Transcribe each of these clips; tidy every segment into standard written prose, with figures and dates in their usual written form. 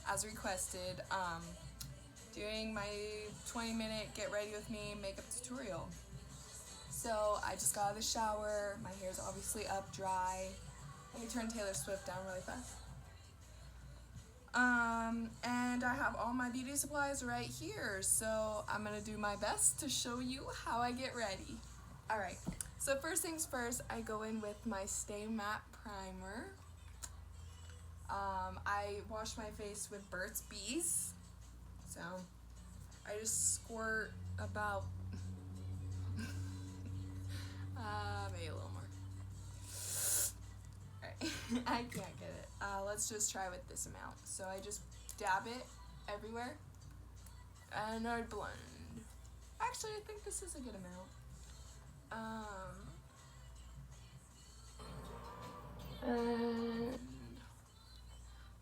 as requested, doing my 20-minute get ready with me makeup tutorial. So I just got out of the shower, my hair's obviously up dry. Let me turn Taylor Swift down really fast. And I have all my beauty supplies right here, so I'm gonna do my best to show you how I get ready. Alright, so first things first, I go in with my Stay Matte Primer. I wash my face with Burt's Bees, so I just squirt about maybe a little more. Alright, I can't get it. Let's just try with this amount. So I just dab it everywhere and I blend. Actually, I think this is a good amount. And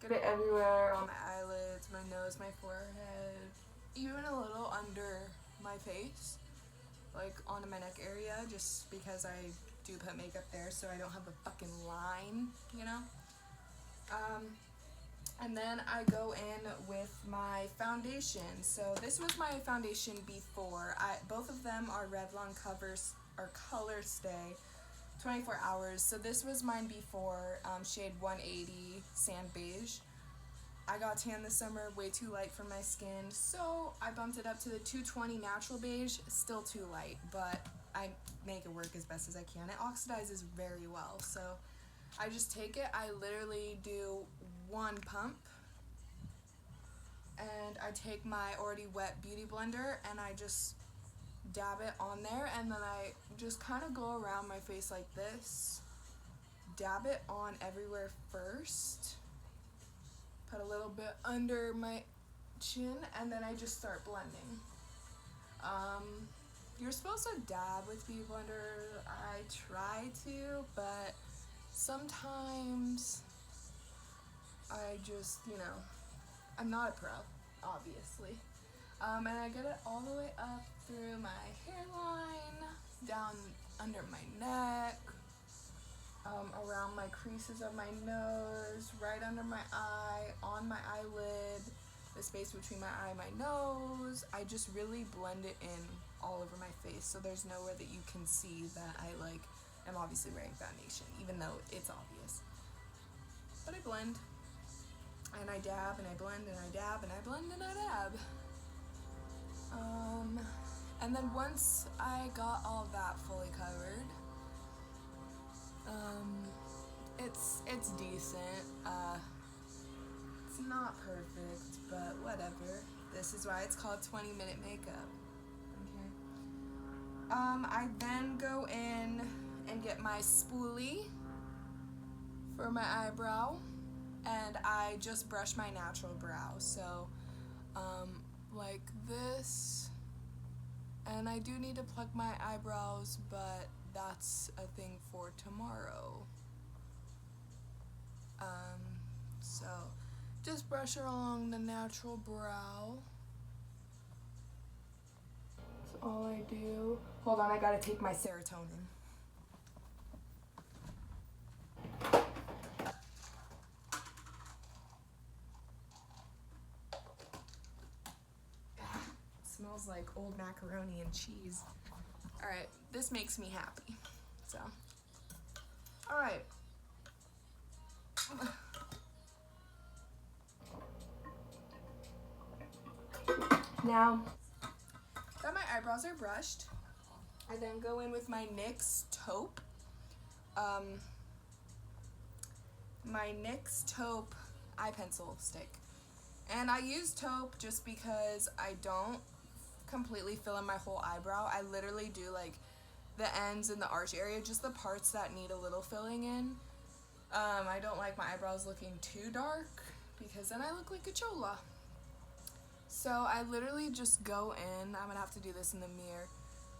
get it everywhere, on my eyelids, my nose, my forehead, even a little under my face, like onto my neck area, just because I do put makeup there so I don't have a fucking line, you know? And then I go in with my foundation. So this was my foundation before. Both of them are Revlon covers or Color Stay 24 hours. So this was mine before, shade 180 Sand Beige. I got tan this summer, way too light for my skin, so I bumped it up to the 220 Natural Beige, still too light, but I make it work as best as I can. It oxidizes very well, so I just take it, I literally do one pump, and I take my already wet beauty blender and I just dab it on there, and then I just kind of go around my face like this, dab it on everywhere first, put a little bit under my chin, and then I just start blending. You're supposed to dab with beauty blender. I try to, but sometimes I just, I'm not a pro, obviously. And I get it all the way up through my hairline, down under my neck, around my creases of my nose, right under my eye, on my eyelid, the space between my eye and my nose. I just really blend it in all over my face, so there's nowhere that you can see that I am obviously wearing foundation, even though it's obvious. But I blend, and I dab, and I blend, and I dab, and I blend, and I dab. And then once I got all of that fully covered, it's decent. It's not perfect, but whatever. This is why it's called 20-minute makeup. Okay. I then go in and get my spoolie for my eyebrow, and I just brush my natural brow. So, like this. And I do need to pluck my eyebrows, but that's a thing for tomorrow. So just brush along the natural brow. That's all I do. Hold on, I gotta take my serotonin. Smells like old macaroni and cheese. Alright, this makes me happy. So, alright. Now that my eyebrows are brushed, I then go in with my NYX taupe. My NYX taupe eye pencil stick. And I use taupe just because I don't completely fill in my whole eyebrow. I literally do like the ends and the arch area, just the parts that need a little filling in. I don't like my eyebrows looking too dark because then I look like a chola. So I literally just go in. I'm gonna have to do this in the mirror,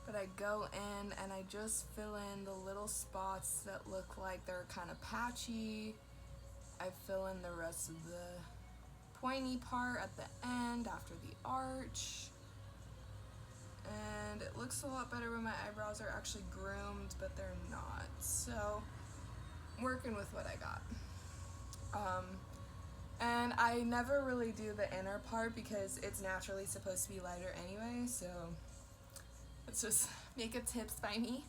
but I go in and I just fill in the little spots that look like they're kind of patchy. I fill in the rest of the pointy part at the end after the arch. And it looks a lot better when my eyebrows are actually groomed, but they're not. So I'm working with what I got. And I never really do the inner part because it's naturally supposed to be lighter anyway, so let's just make a tips by me.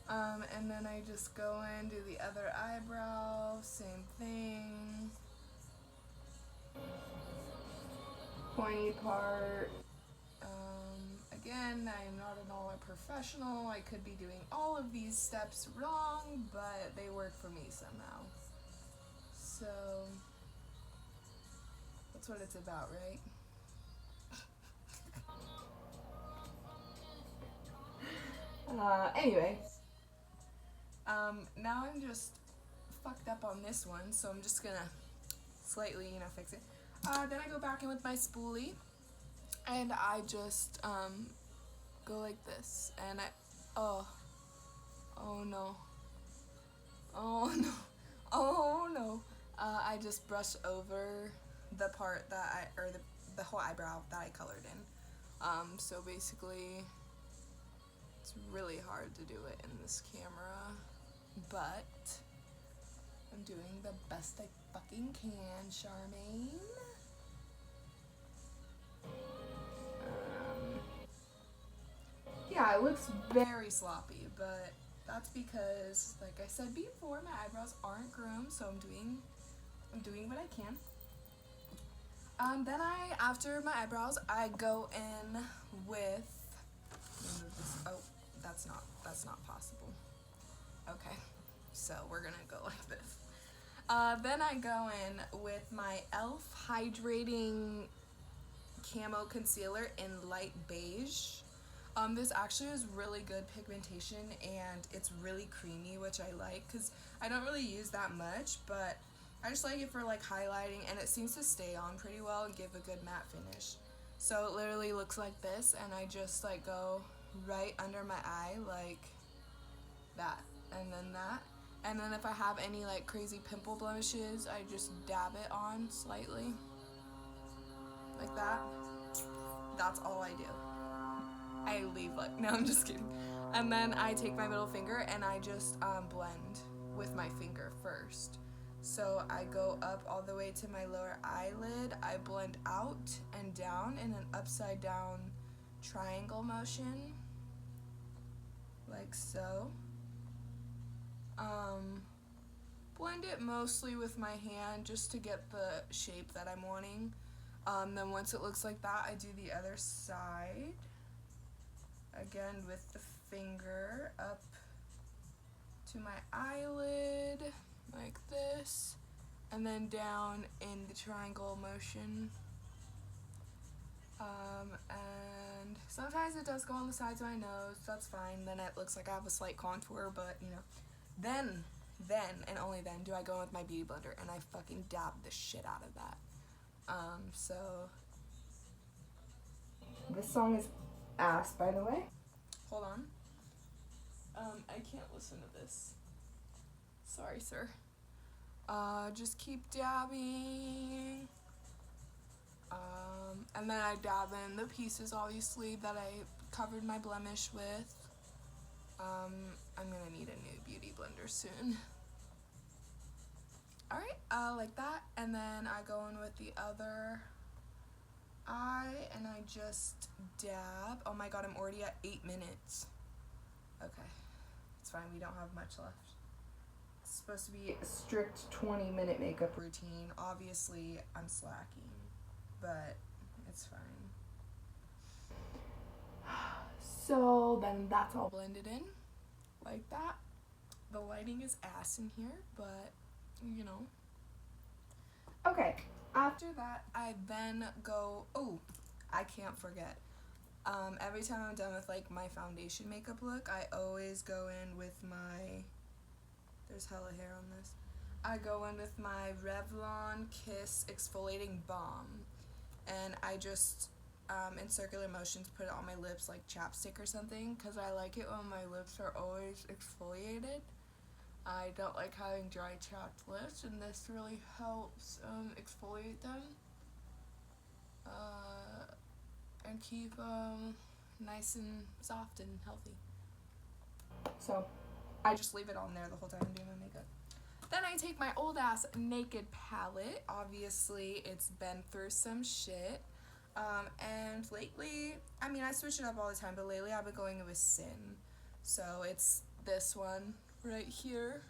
And then I just go in, do the other eyebrow, same thing. Pointy part. Again, I am not an all professional. I could be doing all of these steps wrong, but they work for me somehow. So that's what it's about, right? Anyway, now I'm just fucked up on this one, so I'm just gonna slightly, fix it. Then I go back in with my spoolie, and I just go like this, and oh no, oh no, oh no. I just brush over the part that the whole eyebrow that I colored in. So basically, it's really hard to do it in this camera, but I'm doing the best I fucking can, Charmaine. Yeah, it looks very sloppy, but that's because, like I said before, my eyebrows aren't groomed, so I'm doing what I can. Then after my eyebrows, I go in with, oh, that's not possible. Okay, so we're gonna go like this. Then I go in with my e.l.f. Hydrating Camo Concealer in light beige. This actually is really good pigmentation, and it's really creamy, which I like because I don't really use that much, but I just like it for like highlighting, and it seems to stay on pretty well and give a good matte finish. So it literally looks like this, and I just like go right under my eye like that, and then that. And then if I have any like crazy pimple blemishes, I just dab it on slightly like that. That's all I do. I leave like, no, I'm just kidding. And then I take my middle finger and I just blend with my finger first. So I go up all the way to my lower eyelid, I blend out and down in an upside down triangle motion, like so. Blend it mostly with my hand just to get the shape that I'm wanting. Then once it looks like that, I do the other side. Again with the finger up to my eyelid, like this, and then down in the triangle motion. And sometimes it does go on the sides of my nose, that's fine, then it looks like I have a slight contour, but then and only then do I go in with my beauty blender and I fucking dab the shit out of that. So this song is ass, by the way. Hold on. I can't listen to this. Sorry, sir. Just keep dabbing. And then I dab in the pieces, obviously, that I covered my blemish with. I'm gonna need a new beauty blender soon. Alright, like that. And then I go in with the other eye and I just dab. Oh my god, I'm already at 8 minutes. Okay, it's fine, we don't have much left. It's supposed to be a strict 20-minute makeup routine. Obviously, I'm slacking, but it's fine. So then that's all blended in, like that. The lighting is ass in here, but Okay, after that, I then go, oh, I can't forget. Every time I'm done with like my foundation makeup look, I always go in with my, there's hella hair on this. I go in with my Revlon Kiss Exfoliating Balm, and I just, in circular motions, put it on my lips like chapstick or something, because I like it when my lips are always exfoliated. I don't like having dry chapped lips, and this really helps exfoliate them and keep them nice and soft and healthy. So I just leave it on there the whole time I'm doing my makeup. Then I take my old ass Naked palette. Obviously, it's been through some shit. And lately, I mean, I switch it up all the time, but lately I've been going with Sin. So it's this one right here.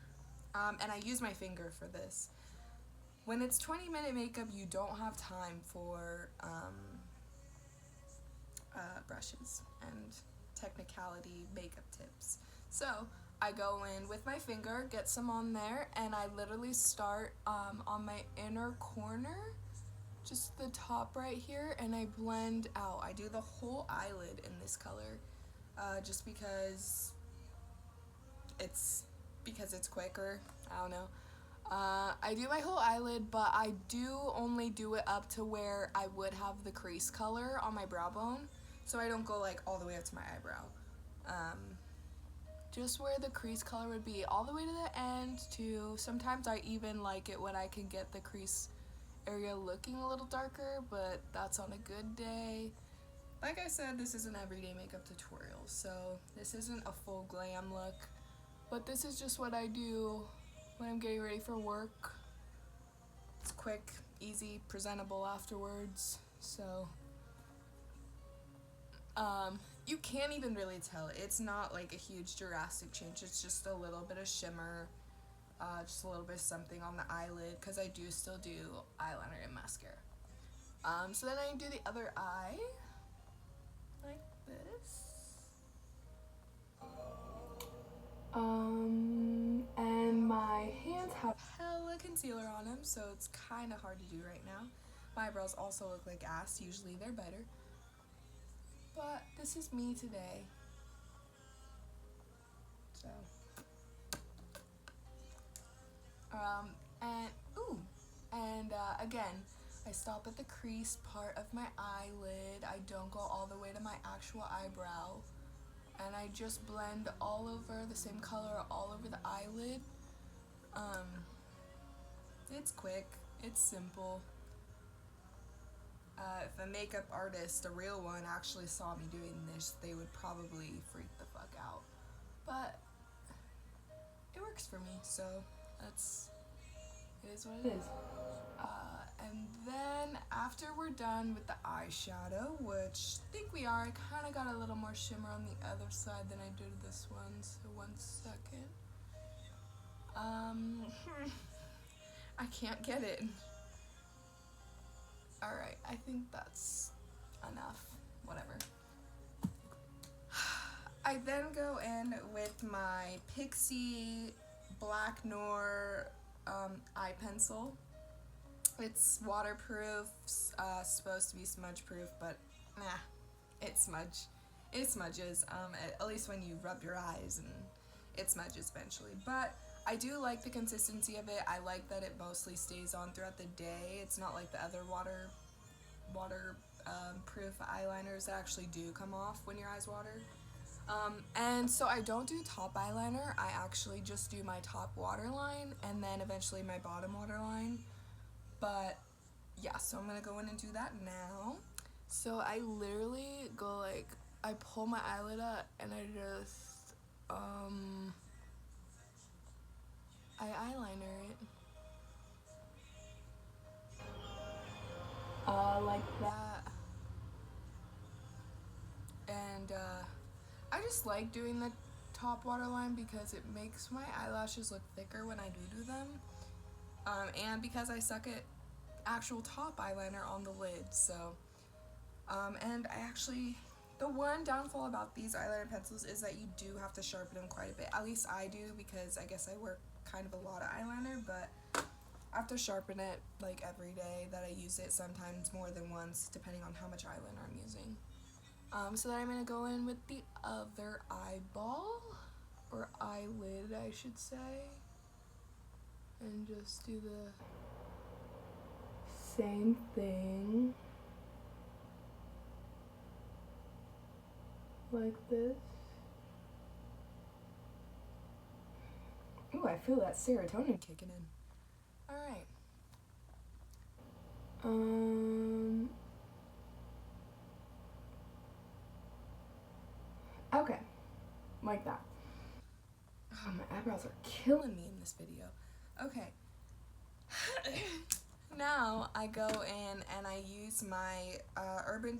And I use my finger for this. When it's 20-minute makeup, you don't have time for brushes and technicality makeup tips. So I go in with my finger, get some on there, and I literally start on my inner corner, just the top right here, and I blend out. I do the whole eyelid in this color, just because it's quicker. I don't know. I do my whole eyelid, but I do only do it up to where I would have the crease color on my brow bone, so I don't go like all the way up to my eyebrow. Just where the crease color would be, all the way to the end too. Sometimes I even like it when I can get the crease area looking a little darker, but that's on a good day. Like I said, this is an everyday makeup tutorial, so this isn't a full glam look, but this is just what I do when I'm getting ready for work. It's quick, easy, presentable afterwards, so you can't even really tell. It's not like a huge drastic change. It's just a little bit of shimmer, just a little bit of something on the eyelid, because I do still do eyeliner and mascara. So then I do the other eye, like this. And my hands have hella concealer on them, so it's kind of hard to do right now. My eyebrows also look like ass. Usually they're better. But this is me today. So. Again, I stop at the crease part of my eyelid. I don't go all the way to my actual eyebrow. And I just blend all over the same color all over the eyelid. It's quick, it's simple. If a makeup artist, a real one, actually saw me doing this, they would probably freak the fuck out. But it works for me, so it is what it is. And then after we're done with the eyeshadow, which I think we are, I kind of got a little more shimmer on the other side than I did this one, so 1 second. I can't get it. Alright, I think that's enough. Whatever. I then go in with my Pixie Black Noir eye pencil. It's waterproof, supposed to be smudge proof, but nah, it smudges, at least when you rub your eyes, and it smudges eventually. But I do like the consistency of it. I like that it mostly stays on throughout the day. It's not like the other waterproof eyeliners that actually do come off when your eyes water. And so I don't do top eyeliner. I actually just do my top waterline and then eventually my bottom waterline. But yeah, so I'm gonna go in and do that now. So I literally go like, I pull my eyelid up and I just, I eyeliner it. Like that. And I just like doing the top waterline because it makes my eyelashes look thicker when I do them. And because I suck at actual top eyeliner on the lid, so and I actually, the one downfall about these eyeliner pencils is that you do have to sharpen them quite a bit. At least I do, because I guess I wear kind of a lot of eyeliner, but I have to sharpen it like every day that I use it, sometimes more than once depending on how much eyeliner I'm using. So then I'm gonna go in with the other eyeball, or eyelid I should say, and just do the same thing, like this. Ooh, I feel that serotonin kicking in. Alright. Okay, like that. Oh, my eyebrows are killing me in this video. Okay. Now I go in and I use my Urban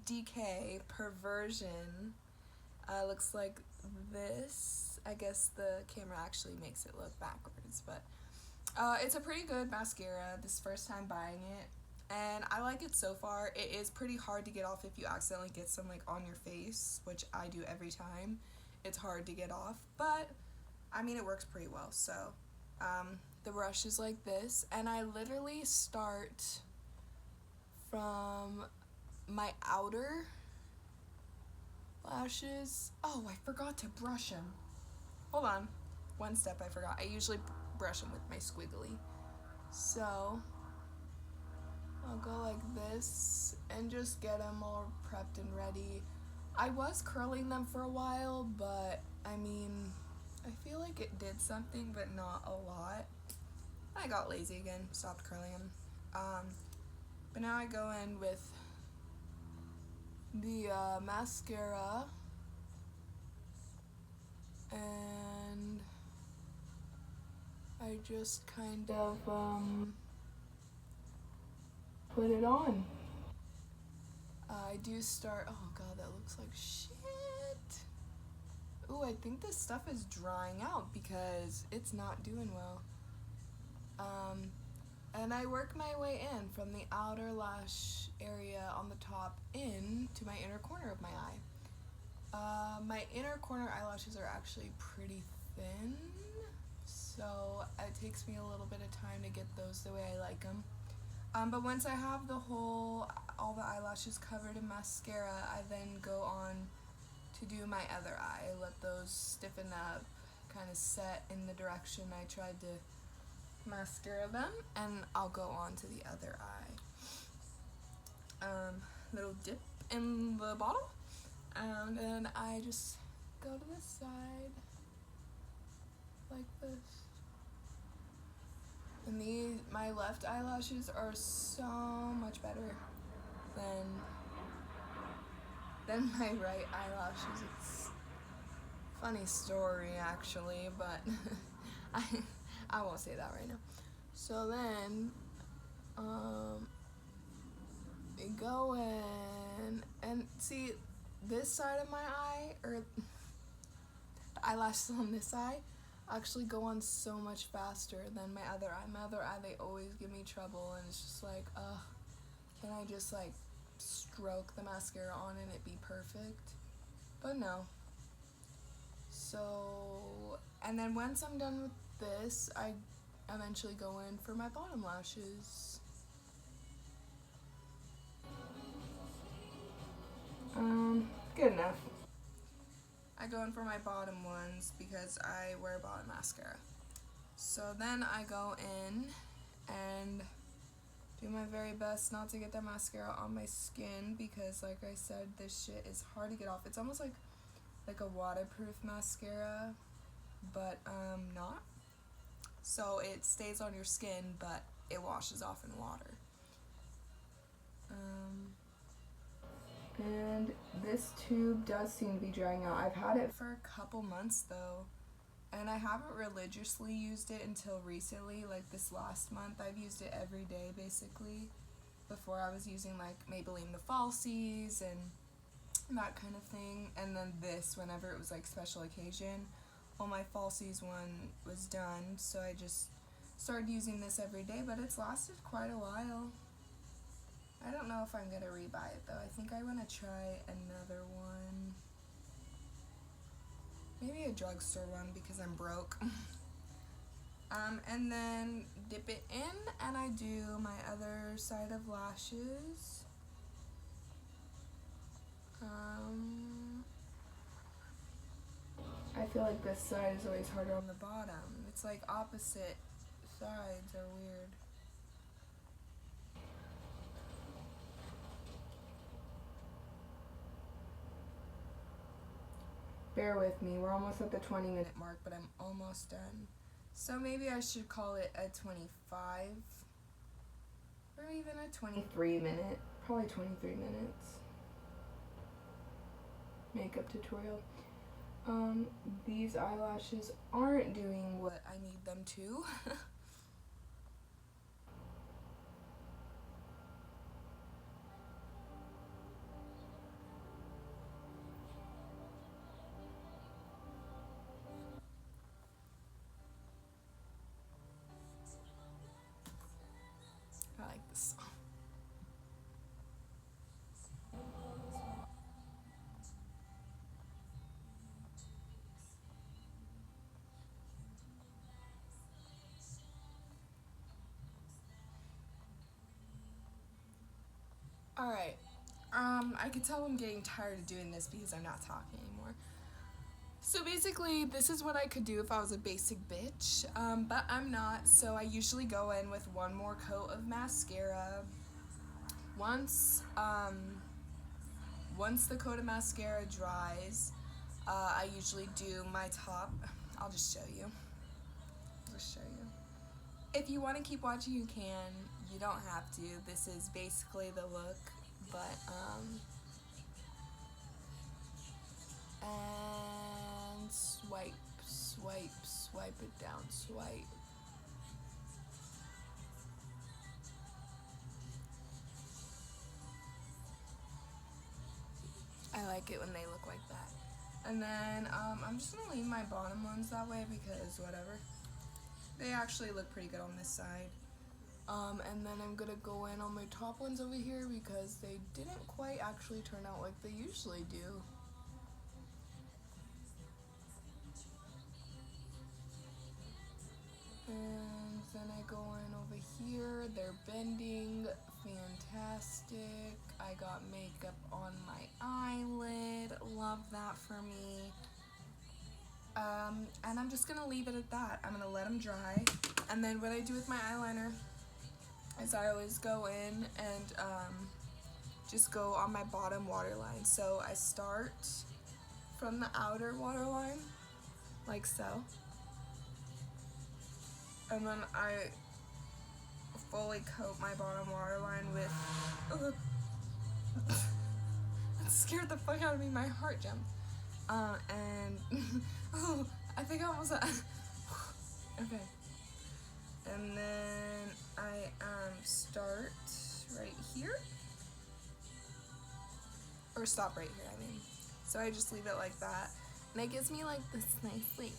Decay Perversion. Looks like this. I guess the camera actually makes it look backwards, but it's a pretty good mascara. This is first time buying it, and I like it so far. It is pretty hard to get off if you accidentally get some like on your face, which I do every time. It's hard to get off, but I mean it works pretty well. So the brush is like this, and I literally start from my outer lashes. Oh, I forgot to brush them. Hold on. One step I forgot. I usually brush them with my squiggly. So I'll go like this and just get them all prepped and ready. I was curling them for a while, but I mean, I feel like it did something, but not a lot. I got lazy again, stopped curling them. But now I go in with the mascara, and I just kind of put it on. I do start, oh god, that looks like shit. Ooh, I think this stuff is drying out because it's not doing well. And I work my way in from the outer lash area on the top in to my inner corner of my eye. My inner corner eyelashes are actually pretty thin, so it takes me a little bit of time to get those the way I like them. But once I have all the eyelashes covered in mascara, I then go on to do my other eye. I let those stiffen up, kind of set in the direction I tried to mascara them, and I'll go on to the other eye. Little dip in the bottle, and then I just go to this side like this. And my left eyelashes are so much better than my right eyelashes. It's a funny story actually, but I won't say that right now. So then we go in and see this side of my eye, or the eyelashes on this eye actually go on so much faster than my other eye. My other eye, they always give me trouble, and it's just like, can I just like stroke the mascara on and it be perfect? But no. So, and then once I'm done with this, I eventually go in for my bottom lashes. Good enough. I go in for my bottom ones because I wear bottom mascara. So then I go in and do my very best not to get that mascara on my skin, because like I said, this shit is hard to get off. It's almost like a waterproof mascara, but not. So it stays on your skin, but it washes off in water. And this tube does seem to be drying out. I've had it for a couple months though, and I haven't religiously used it until recently. Like this last month, I've used it every day basically. Before I was using like Maybelline the Falsies and that kind of thing, and then this whenever it was like special occasion. Well, my Falsies one was done, so I just started using this every day, but it's lasted quite a while. I don't know if I'm gonna rebuy it though. I think I want to try another one. Maybe a drugstore one because I'm broke. And then dip it in, and I do my other side of lashes. I feel like this side is always harder on the bottom. It's like opposite sides are weird. Bear with me, we're almost at the 20-minute mark, but I'm almost done. So maybe I should call it a 25 or even a 23 minute, probably 23 minutes makeup tutorial. these eyelashes aren't doing what I need them to. I like this song. Alright, I can tell I'm getting tired of doing this because I'm not talking anymore. So basically, this is what I could do if I was a basic bitch, but I'm not, so I usually go in with one more coat of mascara. Once the coat of mascara dries, I usually do my top. I'll just show you. If you want to keep watching, you can. You don't have to. This is basically the look, but, and swipe, swipe, swipe it down, swipe. I like it when they look like that. And then, I'm just gonna leave my bottom ones that way because whatever. They actually look pretty good on this side. And then I'm gonna go in on my top ones over here because they didn't quite actually turn out like they usually do. And then I go in over here, they're bending, fantastic. I got makeup on my eyelid, love that for me. And I'm just gonna leave it at that. I'm gonna let them dry. And then what I do with my eyeliner is I always go in and just go on my bottom waterline. So I start from the outer waterline, like so. And then I fully coat my bottom waterline with, that scared the fuck out of me, my heart jumped. And, oh, I think I almost, okay. And then I start right here, or stop right here, I mean. So I just leave it like that, and it gives me like this nice, like,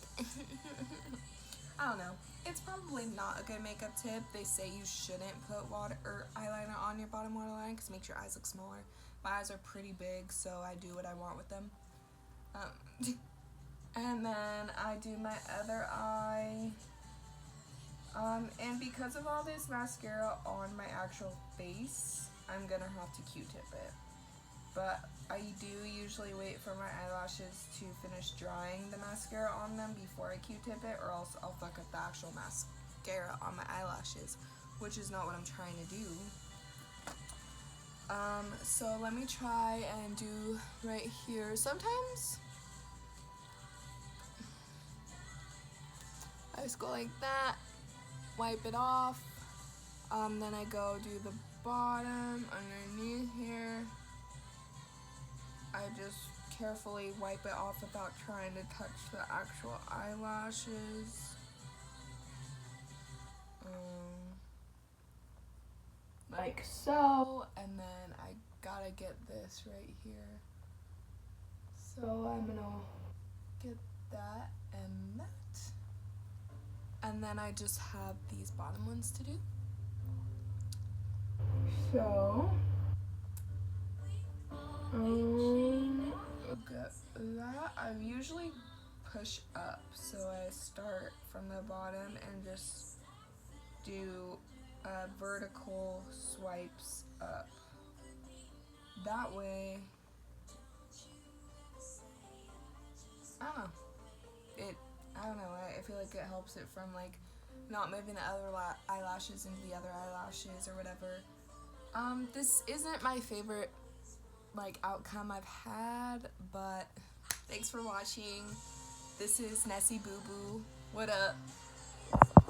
I don't know. It's probably not a good makeup tip. They say you shouldn't put water or eyeliner on your bottom waterline because it makes your eyes look smaller. My eyes are pretty big, so I do what I want with them. And then I do my other eye. And because of all this mascara on my actual face, I'm gonna have to Q-tip it. But I do usually wait for my eyelashes to finish drying the mascara on them before I Q-tip it, or else I'll fuck up the actual mascara on my eyelashes, which is not what I'm trying to do. So let me try and do right here. Sometimes I just go like that, wipe it off, then I go do the bottom underneath here. I just carefully wipe it off without trying to touch the actual eyelashes. Like so, and then I gotta get this right here. So I'm gonna get that and that. And then I just have these bottom ones to do. So, that I usually push up. So I start from the bottom and just do vertical swipes up. That way, I don't know, I feel like it helps it from like not moving the other eyelashes into the other eyelashes or whatever. This isn't my favorite like outcome I've had, but thanks for watching. This is Nessie Boo Boo. What up?